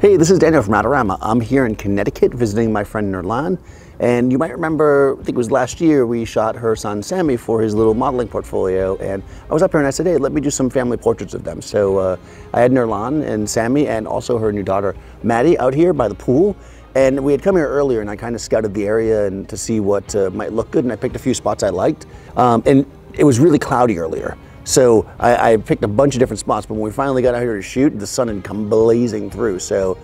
Hey, this is Daniel from Adorama. I'm here in Connecticut visiting my friend Nurlan. And you might remember, I think it was last year, we shot her son Sammy for his little modeling portfolio. And I was up here and I said, hey, let me do some family portraits of them. So I had Nurlan and Sammy and also her new daughter Maddie out here by the pool. And we had come here earlier and I kind of scouted the area and to see what might look good. And I picked a few spots I liked. And it was really cloudy earlier. So I picked a bunch of different spots, but when we finally got out here to shoot, the sun had come blazing through. So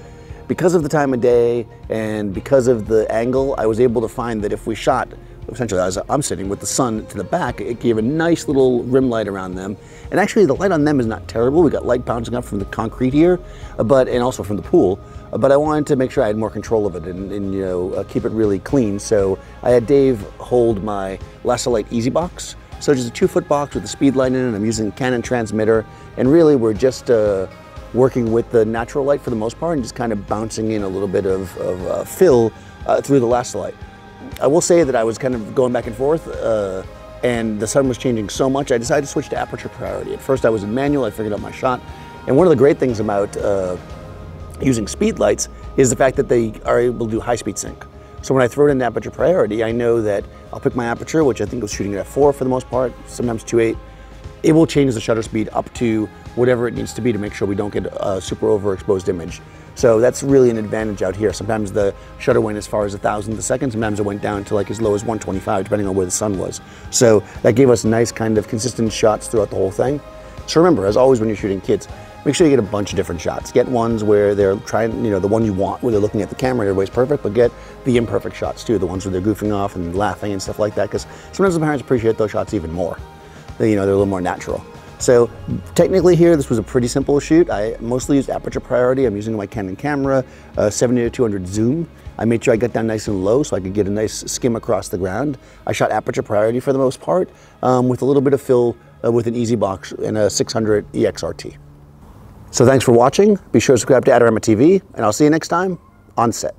because of the time of day and because of the angle, I was able to find that if we shot, essentially as I'm sitting with the sun to the back, it gave a nice little rim light around them. And actually the light on them is not terrible. We got light bouncing up from the concrete here, and also from the pool. But I wanted to make sure I had more control of it and you know, keep it really clean. So I had Dave hold my Lastolite Ezybox. So just a 2-foot box with a speed light in it. I'm using Canon transmitter, and really we're just working with the natural light for the most part and just kind of bouncing in a little bit of fill through the Lastolite. I will say that I was kind of going back and forth and the sun was changing so much, I decided to switch to aperture priority. At first I was in manual, I figured out my shot. And one of the great things about using speed lights is the fact that they are able to do high-speed sync. So when I throw it in aperture priority, I know that I'll pick my aperture, which I think was shooting it at 4 for the most part, sometimes 2.8. It will change the shutter speed up to whatever it needs to be to make sure we don't get a super overexposed image. So that's really an advantage out here. Sometimes the shutter went as far as 1,000th a second, sometimes it went down to like as low as 125, depending on where the sun was. So that gave us nice kind of consistent shots throughout the whole thing. So remember, as always when you're shooting kids, make sure you get a bunch of different shots. Get ones where they're trying, you know, the one you want, where they're looking at the camera and everybody's perfect, but get the imperfect shots too, the ones where they're goofing off and laughing and stuff like that, because sometimes the parents appreciate those shots even more. You know, they're a little more natural. So technically here, this was a pretty simple shoot. I mostly used aperture priority. I'm using my Canon camera, 70-200 zoom. I made sure I got down nice and low so I could get a nice skim across the ground. I shot aperture priority for the most part, with a little bit of fill with an Ezybox and a 600 EXRT. So thanks for watching. Be sure to subscribe to Adorama TV, and I'll see you next time on set.